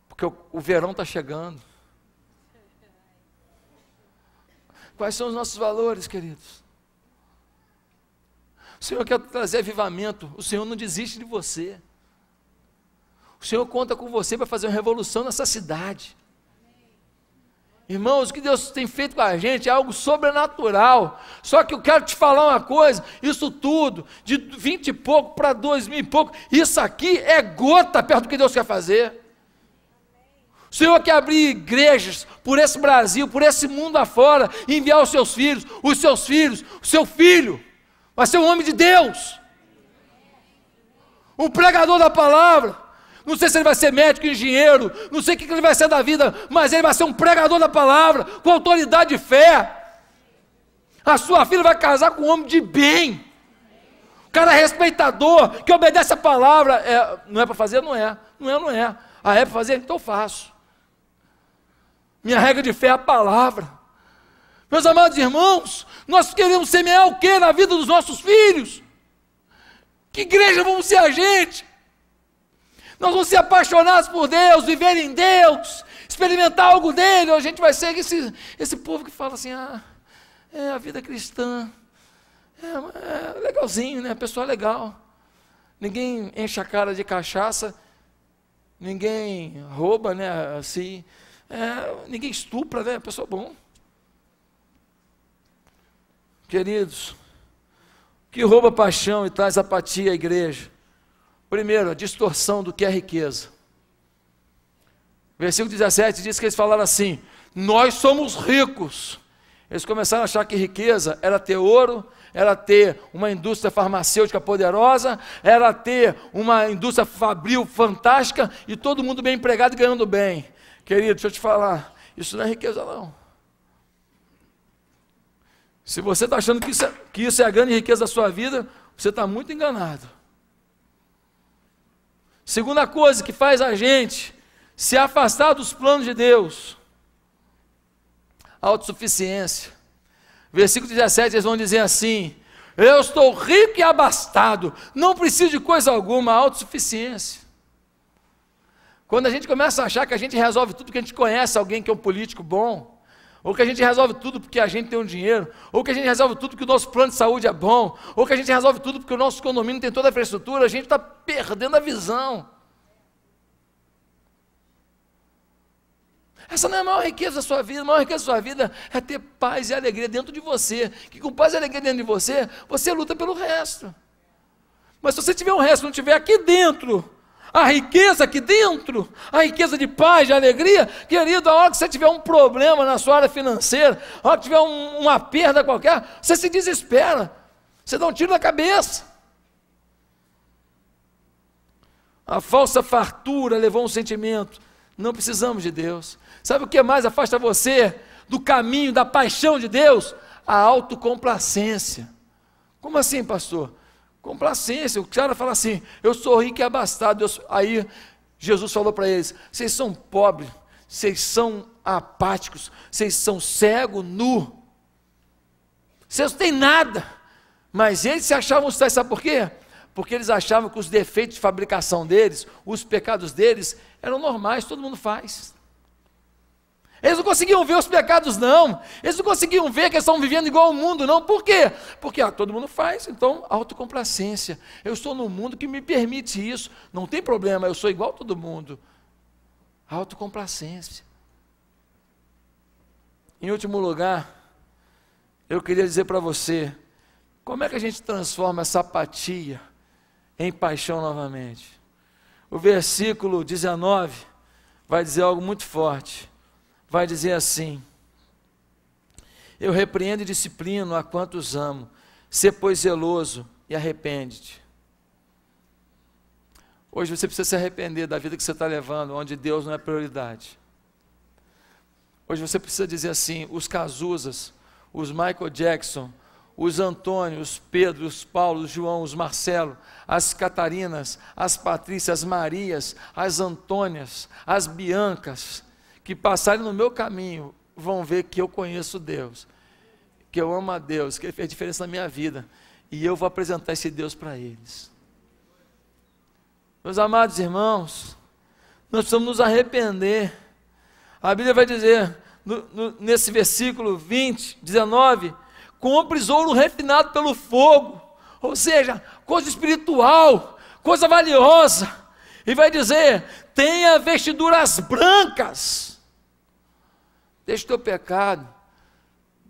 porque o verão está chegando. Quais são os nossos valores, queridos? O Senhor quer trazer avivamento. O Senhor não desiste de você. O Senhor conta com você para fazer uma revolução nessa cidade. Irmãos, o que Deus tem feito com a gente é algo sobrenatural. Só que eu quero te falar uma coisa, isso tudo, de 20 e pouco para 2000 e pouco, isso aqui é gota perto do que Deus quer fazer. O Senhor quer abrir igrejas por esse Brasil, por esse mundo afora, e enviar os seus filhos, o seu filho, vai ser um homem de Deus, um pregador da palavra. Não sei se ele vai ser médico, engenheiro, não sei o que ele vai ser da vida, mas ele vai ser um pregador da palavra, com autoridade e fé. A sua filha vai casar com um homem de bem, um cara respeitador, que obedece a palavra. Não é para fazer? Não é. Ah, é para fazer? Então eu faço. Minha regra de fé é a palavra. Meus amados irmãos, nós queremos semear o que na vida dos nossos filhos? Que igreja vamos ser a gente? Nós vamos ser apaixonados por Deus, viver em Deus, experimentar algo dele, ou a gente vai ser esse povo que fala assim, a vida cristã, é legalzinho, né? A pessoa é legal. Ninguém enche a cara de cachaça, ninguém rouba, né? Assim, ninguém estupra, né? A pessoa é bom. Queridos, que rouba paixão e traz apatia à igreja? Primeiro, a distorção do que é riqueza. Versículo 17 diz que eles falaram assim, nós somos ricos. Eles começaram a achar que riqueza era ter ouro, era ter uma indústria farmacêutica poderosa, era ter uma indústria fabril fantástica e todo mundo bem empregado e ganhando bem. Querido, deixa eu te falar, isso não é riqueza não. Se você está achando que isso é a grande riqueza da sua vida, você está muito enganado. Segunda coisa que faz a gente se afastar dos planos de Deus, autossuficiência. Versículo 17, eles vão dizer assim: eu estou rico e abastado, não preciso de coisa alguma, autossuficiência. Quando a gente começa a achar que a gente resolve tudo porque a gente conhece alguém que é um político bom, ou que a gente resolve tudo porque a gente tem um dinheiro, ou que a gente resolve tudo porque o nosso plano de saúde é bom, ou que a gente resolve tudo porque o nosso condomínio tem toda a infraestrutura, a gente está perdendo a visão. Essa não é a maior riqueza da sua vida. A maior riqueza da sua vida é ter paz e alegria dentro de você, que com paz e alegria dentro de você, você luta pelo resto. Mas se você tiver o resto, não tiver aqui dentro, a riqueza aqui dentro, a riqueza de paz, de alegria, querido, a hora que você tiver um problema na sua área financeira, a hora que tiver uma perda qualquer, você se desespera, você dá um tiro na cabeça. A falsa fartura levou um sentimento: não precisamos de Deus. Sabe o que mais afasta você do caminho, da paixão de Deus? A autocomplacência. Como assim, pastor? Complacência. O cara fala assim: eu sou rico e abastado. Aí Jesus falou para eles: vocês são pobres, vocês são apáticos, vocês são cegos, nu, vocês não têm nada. Mas eles se achavam, sabe por quê? Porque eles achavam que os defeitos de fabricação deles, os pecados deles, eram normais, todo mundo faz. Eles não conseguiam ver os pecados, não. Eles não conseguiam ver que eles estavam vivendo igual ao mundo, não. Por quê? Porque todo mundo faz, então autocomplacência. Eu estou num mundo que me permite isso, não tem problema, eu sou igual a todo mundo. Autocomplacência. Em último lugar, eu queria dizer para você, como é que a gente transforma essa apatia em paixão novamente? O versículo 19 vai dizer algo muito forte. Vai dizer assim: eu repreendo e disciplino a quantos amo, sê pois zeloso e arrepende-te. Hoje você precisa se arrepender da vida que você está levando, onde Deus não é prioridade. Hoje você precisa dizer assim: os Cazuzas, os Michael Jackson, os Antônio, os Pedro, os Paulo, os João, os Marcelo, as Catarinas, as Patrícias, as Marias, as Antônias, as Biancas, que passarem no meu caminho, vão ver que eu conheço Deus, que eu amo a Deus, que Ele fez diferença na minha vida, e eu vou apresentar esse Deus para eles. Meus amados irmãos, nós precisamos nos arrepender. A Bíblia vai dizer, nesse versículo 20, 19, compres ouro refinado pelo fogo, ou seja, coisa espiritual, coisa valiosa, e vai dizer, tenha vestiduras brancas. Deixa o teu pecado,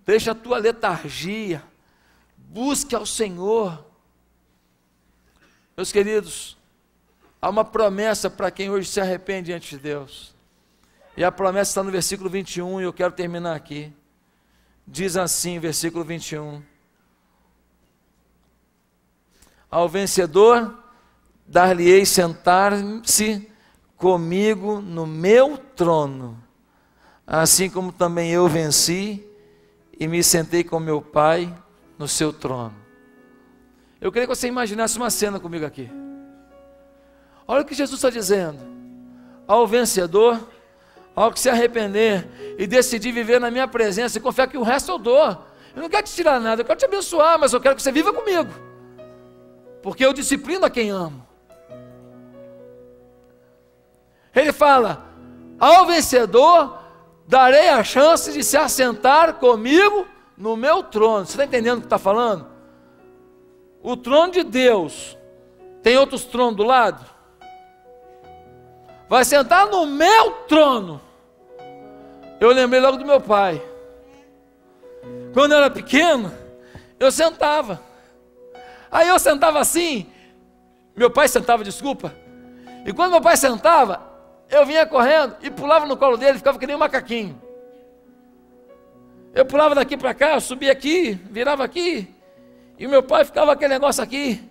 deixa a tua letargia, busque ao Senhor. Meus queridos, há uma promessa para quem hoje se arrepende diante de Deus, e a promessa está no versículo 21, e eu quero terminar aqui. Diz assim, versículo 21, ao vencedor dar-lhe-ei sentar-se comigo no meu trono, assim como também eu venci e me sentei com meu Pai no seu trono. Eu queria que você imaginasse uma cena comigo aqui. Olha o que Jesus está dizendo: ao vencedor, ao que se arrepender e decidir viver na minha presença e confiar que o resto eu dou. Eu não quero te tirar nada, eu quero te abençoar, mas eu quero que você viva comigo, porque eu disciplino a quem amo. Ele fala: ao vencedor darei a chance de se assentar comigo no meu trono. Você está entendendo o que está falando? O trono de Deus, tem outros tronos do lado? Vai sentar no meu trono. Eu lembrei logo do meu pai. Quando eu era pequeno, eu sentava. Aí eu sentava assim, meu pai sentava, desculpa, e quando meu pai sentava, eu vinha correndo e pulava no colo dele, ficava que nem um macaquinho. Eu pulava daqui para cá, eu subia aqui, virava aqui, e o meu pai ficava aquele negócio aqui.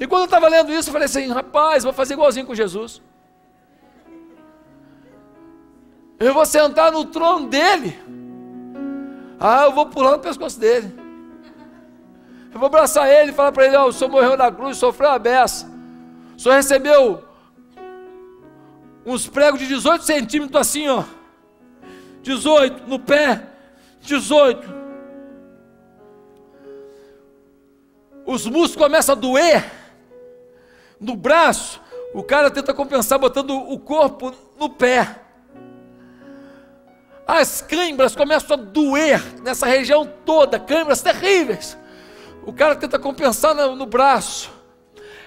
E quando eu estava lendo isso, eu falei assim: rapaz, vou fazer igualzinho com Jesus. Eu vou sentar no trono dele, Ah, eu vou pular no pescoço dele. Eu vou abraçar ele e falar para ele: ó, o senhor morreu na cruz, sofreu a beça. O senhor recebeu uns pregos de 18 centímetros assim, ó. 18 no pé. 18. Os músculos começam a doer no braço. O cara tenta compensar botando o corpo no pé. As câimbras começam a doer nessa região toda, câimbras terríveis. O cara tenta compensar no braço.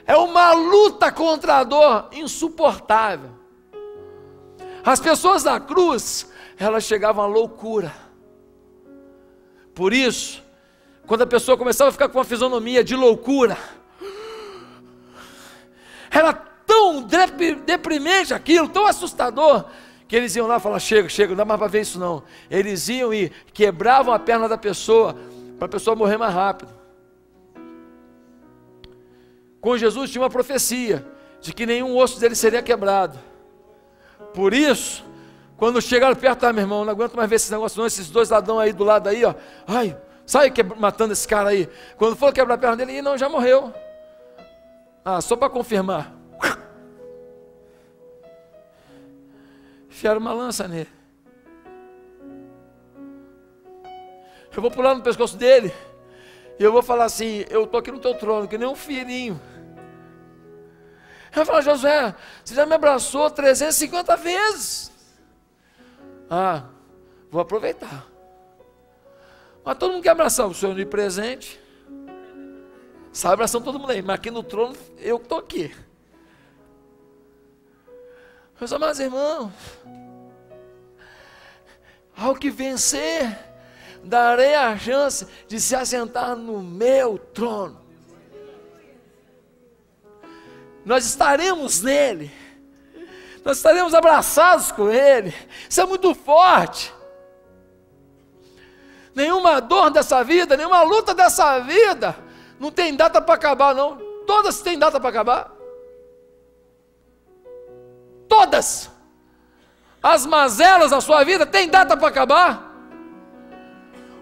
É uma luta contra a dor insuportável. As pessoas da cruz, elas chegavam à loucura. Por isso, quando a pessoa começava a ficar com uma fisionomia de loucura, era tão deprimente aquilo, tão assustador, que eles iam lá e falavam: chega, chega, não dá mais para ver isso não. Eles iam e quebravam a perna da pessoa, para a pessoa morrer mais rápido. Com Jesus tinha uma profecia, de que nenhum osso dele seria quebrado. Por isso, quando chegaram perto, meu irmão, não aguento mais ver esse negócio não, esses dois ladrões aí do lado aí, ó, ai, sai matando esse cara aí. Quando for quebrar a perna dele, não, já morreu. Ah, só para confirmar. Enfiaram uma lança nele. Eu vou pular no pescoço dele e eu vou falar assim: eu estou aqui no teu trono, que nem um filhinho. Eu vou falar: Josué, você já me abraçou 350 vezes. Ah, vou aproveitar. Mas todo mundo quer abraçar o senhor de presente. Sai abraçando todo mundo aí, mas aqui no trono eu que estou aqui. Meus amados irmãos, ao que vencer, darei a chance de se assentar no meu trono. Nós estaremos nele, nós estaremos abraçados com ele. Isso é muito forte. Nenhuma dor dessa vida, nenhuma luta dessa vida não tem data para acabar, não. Todas têm data para acabar. Todas. As mazelas da sua vida têm data para acabar.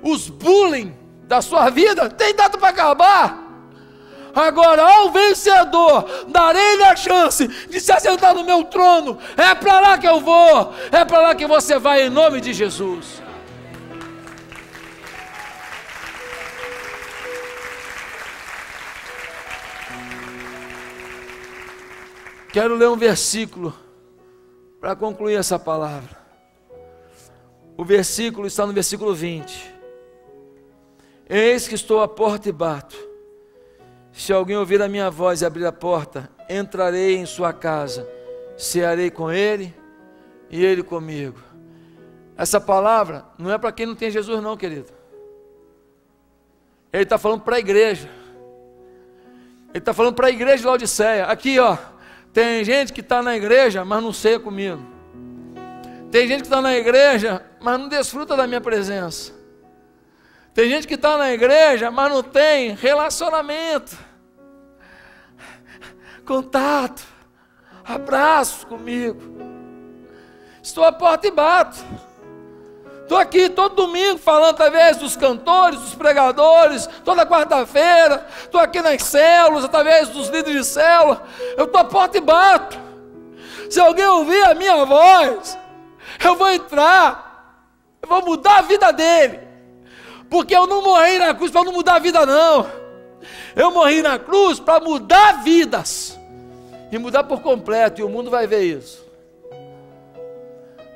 Os bullying da sua vida têm data para acabar. Agora, ao vencedor, darei-lhe a chance de se assentar no meu trono. É para lá que eu vou. É para lá que você vai, em nome de Jesus. Quero ler um versículo para concluir essa palavra. O versículo está no versículo 20. Eis que estou à porta e bato. Se alguém ouvir a minha voz e abrir a porta, entrarei em sua casa, cearei com ele e ele comigo. Essa palavra não é para quem não tem Jesus não, querido. Ele está falando para a igreja. Ele está falando para a igreja de Laodiceia. Aqui, ó. Tem gente que está na igreja, mas não ceia comigo. Tem gente que está na igreja, mas não desfruta da minha presença. Tem gente que está na igreja, mas não tem relacionamento, contato, abraço comigo. Estou à porta e bato. Estou aqui todo domingo falando através dos cantores, dos pregadores, toda quarta-feira. Estou aqui nas células, através dos líderes de célula. Eu estou à porta e bato. Se alguém ouvir a minha voz, eu vou entrar, eu vou mudar a vida dele. Porque eu não morri na cruz para não mudar a vida não. Eu morri na cruz para mudar vidas. E mudar por completo, e o mundo vai ver isso.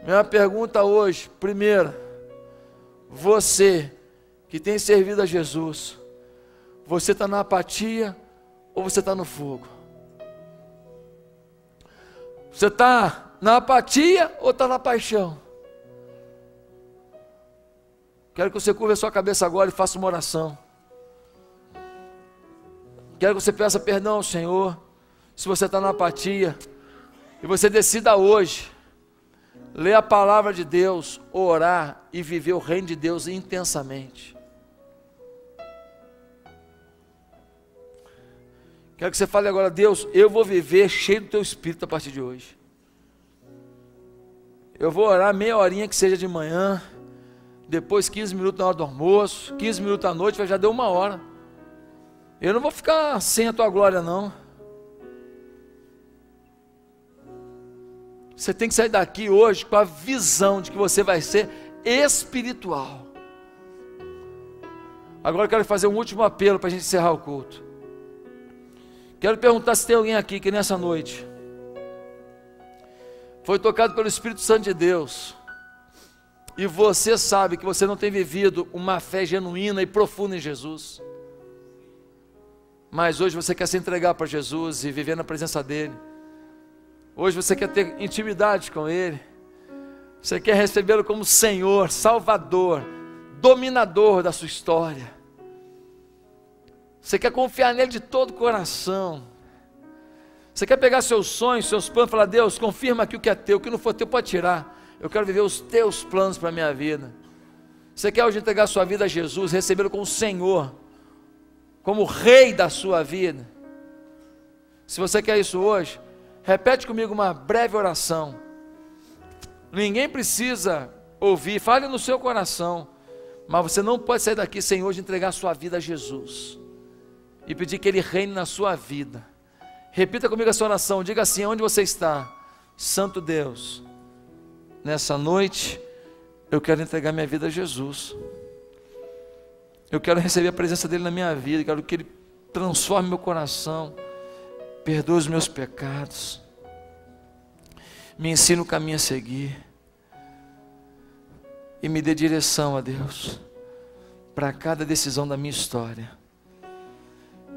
Minha pergunta hoje, primeira: você que tem servido a Jesus, você está na apatia ou você está no fogo? Você está na apatia ou está na paixão? Quero que você curva a sua cabeça agora e faça uma oração. Quero que você peça perdão ao Senhor, se você está na apatia, e você decida hoje ler a palavra de Deus, orar e viver o reino de Deus intensamente. Quero que você fale agora: Deus, eu vou viver cheio do teu Espírito a partir de hoje. Eu vou orar meia horinha que seja de manhã, depois 15 minutos na hora do almoço, 15 minutos à noite, já deu 1 hora. Eu não vou ficar sem a tua glória, não. Você tem que sair daqui hoje com a visão de que você vai ser espiritual. Agora eu quero fazer um último apelo para a gente encerrar o culto. Quero perguntar se tem alguém aqui que nessa noite foi tocado pelo Espírito Santo de Deus, e você sabe que você não tem vivido uma fé genuína e profunda em Jesus, mas hoje você quer se entregar para Jesus e viver na presença dEle. Hoje você quer ter intimidade com Ele, você quer recebê-lo como Senhor, Salvador, dominador da sua história. Você quer confiar nele de todo o coração. Você quer pegar seus sonhos, seus planos e falar: Deus, confirma aqui o que é teu, o que não for teu pode tirar. Eu quero viver os teus planos para a minha vida. Você quer hoje entregar sua vida a Jesus, recebê-lo como Senhor, como Rei da sua vida? Se você quer isso hoje, repete comigo uma breve oração. Ninguém precisa ouvir, fale no seu coração, mas você não pode sair daqui sem hoje entregar sua vida a Jesus e pedir que Ele reine na sua vida. Repita comigo essa oração, diga assim: onde você está? Santo Deus, nessa noite eu quero entregar minha vida a Jesus. Eu quero receber a presença dEle na minha vida, quero que Ele transforme meu coração, perdoe os meus pecados, me ensine o caminho a seguir e me dê direção, a Deus, para cada decisão da minha história.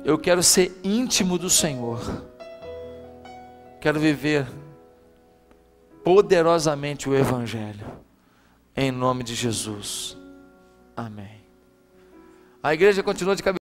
Eu quero ser íntimo do Senhor, quero viver poderosamente o Evangelho, em nome de Jesus, amém. A igreja continua de cabeça.